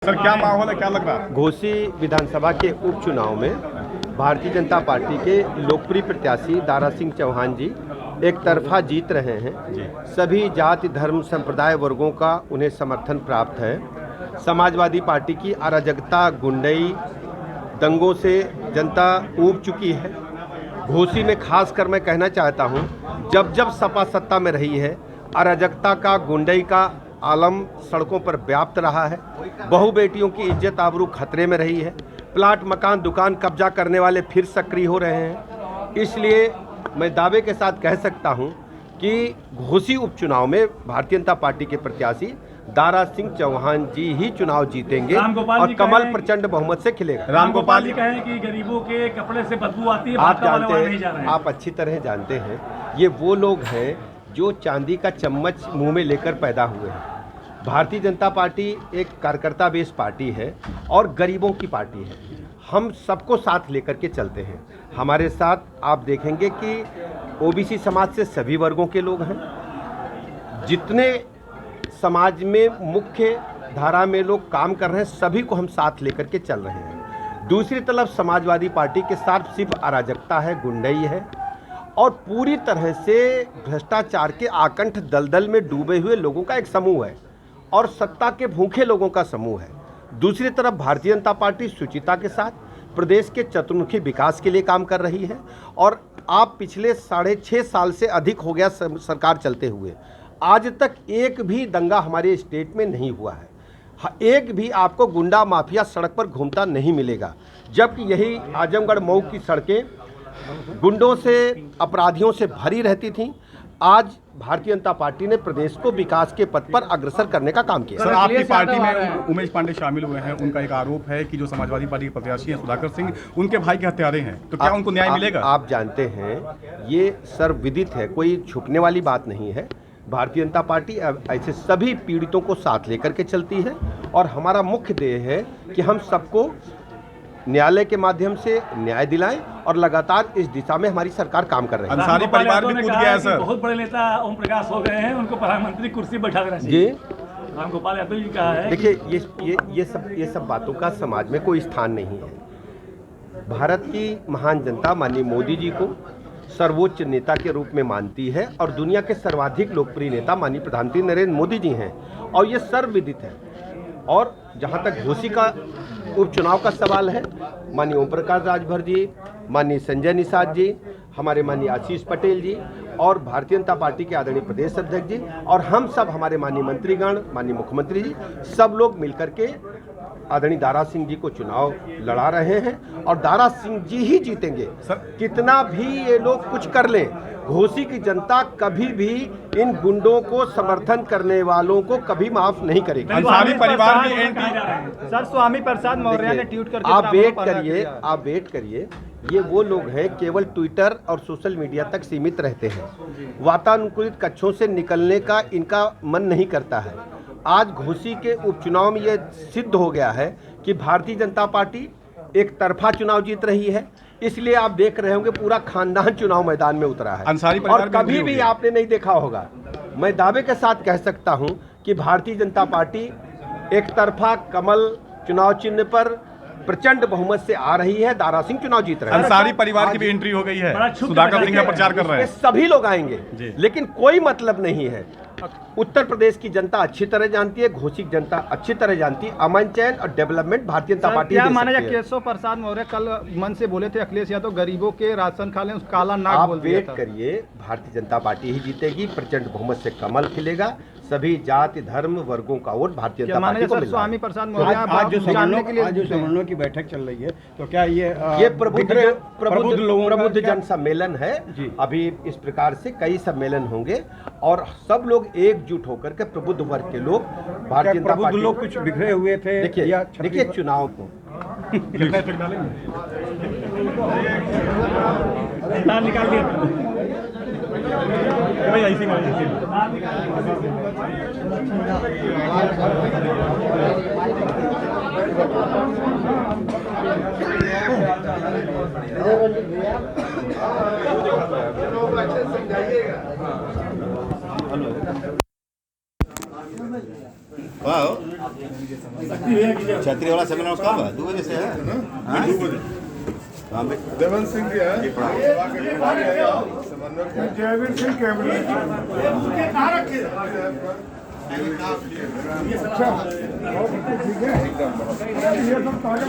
Sir क्या माहौल है, क्या लग रहा है? घोसी विधानसभा के उपचुनाव में भारतीय जनता पार्टी के लोकप्रिय प्रत्याशी दारा सिंह चौहान जी एक तरफा जीत रहे हैं। सभी जाति धर्म संप्रदाय वर्गों का उन्हें समर्थन प्राप्त है। समाजवादी पार्टी की अराजकता गुंडई दंगों से जनता ऊब चुकी है। घोसी में खासकर मैं कहना चाहता हूं, जब जब सपा सत्ता में रही है अराजकता का गुंडई का आलम सड़कों पर व्याप्त रहा है। बहु बेटियों की इज्जत आबरू खतरे में रही है। प्लाट मकान दुकान कब्जा करने वाले फिर सक्रिय हो रहे हैं। इसलिए मैं दावे के साथ कह सकता हूं कि घोसी उपचुनाव में भारतीय जनता पार्टी के प्रत्याशी दारा सिंह चौहान जी ही चुनाव जीतेंगे और कमल प्रचंड बहुमत से खिलेगा। रामगोपाल जी कहें कि गरीबों के कपड़े से बदबू आती है। आप जानते हैं, आप अच्छी तरह जानते हैं, ये वो लोग हैं जो चांदी का चम्मच मुंह में लेकर पैदा हुए हैं। भारतीय जनता पार्टी एक कार्यकर्ता बेस्ड पार्टी है और गरीबों की पार्टी है। हम सबको साथ लेकर के चलते हैं। हमारे साथ आप देखेंगे कि ओबीसी समाज से सभी वर्गों के लोग हैं। जितने समाज में मुख्य धारा में लोग काम कर रहे हैं सभी को हम साथ लेकर के चल रहे हैं। दूसरी तरफ समाजवादी पार्टी के साथ सिर्फ अराजकता है, गुंडई है और पूरी तरह से भ्रष्टाचार के आकंठ दलदल में डूबे हुए लोगों का एक समूह है और सत्ता के भूखे लोगों का समूह है। दूसरी तरफ भारतीय जनता पार्टी शुचिता के साथ प्रदेश के चतुर्मुखी विकास के लिए काम कर रही है और आप पिछले 6.5 साल से अधिक हो गया सरकार चलते हुए, आज तक एक भी दंगा हमारे स्टेट में नहीं हुआ है। एक भी आपको गुंडा माफिया सड़क पर घूमता नहीं मिलेगा, जबकि यही आजमगढ़ मऊ की सड़कें गुंडों से अपराधियों से भरी रहती थीं। आज भारतीय जनता पार्टी ने प्रदेश को विकास के पथ पर अग्रसर करने का काम किया। सर आपकी पार्टी में उमेश पांडे शामिल हुए हैं। उनका एक आरोप है कि जो समाजवादी पार्टी के प्रत्याशी हैं सुधाकर सिंह, उनके भाई के हत्यारे हैं, तो क्या उनको न्याय मिलेगा? आप जानते हैं ये सर्वविदित है, कोई छुपने वाली बात नहीं है। भारतीय जनता पार्टी ऐसे सभी पीड़ितों को साथ लेकर के चलती है और हमारा मुख्य ध्येय है कि हम सबको न्यायालय के माध्यम से न्याय दिलाएं और लगातार इस दिशा में हमारी सरकार काम कर रही है। अंसारी परिवार भी कूद गया है सर। बहुत बड़े नेता ओम प्रकाश हो गए हैं, उनको प्रधानमंत्री कुर्सी बैठा देना चाहिए। जी रामगोपाल यादव जी कहा है। देखिए ये सब बातों का समाज में कोई स्थान नहीं है। भारत की महान जनता माननीय मोदी जी को सर्वोच्च नेता के रूप में मानती है और दुनिया के सर्वाधिक लोकप्रिय नेता माननीय प्रधानमंत्री नरेंद्र मोदी जी हैं और ये सर्वविदित है। और जहाँ तक घोसी का उपचुनाव का सवाल है, माननीय ओम प्रकाश राजभर जी, माननीय संजय निषाद जी, हमारे माननीय आशीष पटेल जी और भारतीय जनता पार्टी के आदरणीय प्रदेश अध्यक्ष जी और हम सब हमारे माननीय मंत्रीगण, माननीय मुख्यमंत्री जी, सब लोग मिलकर के आदरणीय दारा सिंह जी को चुनाव लड़ा रहे हैं और दारा सिंह जी ही जीतेंगे। कितना भी ये लोग कुछ कर लें, घोसी की जनता कभी भी इन गुंडों को समर्थन करने वालों को कभी माफ नहीं करेगी। अंसारी परिवार की एंटी सर स्वामी प्रसाद मौर्य ने ट्वीट करके आप वेट करिए। ये वो लोग हैं केवल ट्विटर और सोशल मीडिया तक सीमित रहते हैं। वातानुकूलित कक्षों से निकलने का इनका मन नहीं करता है। आज घोसी के उपचुनाव में ये सिद्ध हो गया है कि भारतीय जनता पार्टी एक तरफा चुनाव जीत रही है। इसलिए आप देख रहे होंगे पूरा खानदान चुनाव मैदान में उतरा है और कभी भी आपने नहीं देखा होगा। मैं दावे के साथ कह सकता हूं कि भारतीय जनता पार्टी एक तरफा कमल चुनाव चिन्ह पर प्रचंड बहुमत से आ रही है। दारा सिंह चुनाव जीत रहे हैं। अंसारी परिवार की भी एंट्री हो गई है, सुधाकर सिंह का प्रचार कर रहे हैं। सभी लोग आएंगे लेकिन कोई मतलब नहीं है। उत्तर प्रदेश की जनता अच्छी तरह जानती है, घोसी की जनता अच्छी तरह जानती है। अमन चैन और डेवलपमेंट भारतीय जनता पार्टी क्या माना जाए? केशव प्रसाद मौर्य कल मन से बोले थे अखिलेश यादव गरीबों के राशन खा लें, उस काला नाग बोल दिया था। वेट करिए, भारतीय जनता पार्टी ही जीतेगी। प्रचंड बहुमत से कमल खिलेगा। सभी जाति धर्म वर्गों का वोट भारतीय जनता पार्टी को मिलेगा। स्वामी प्रसाद मौर्य आज जो समन्वयों की बैठक चल रही है, तो क्या ये प्रबुद्ध जन सम्मेलन है। अभी इस प्रकार से कई सम्मेलन होंगे और सब लोग एकजुट होकर के प्रबुद्ध वर्ग के लोग भारतीय जनता पार्टी लोग कुछ बिखरे हुए थे। देखिए चुनाव को निकाल दिया भाई ऐसी वाह क्षत्रिय वाला सेमिनार कब है? 2 बजे से है। हाँ? 2 बजे। देवेंद्र सिंह जी है। जयवीर सिंह कैबिनेट। अच्छा, ठीक है। ये सब ताजा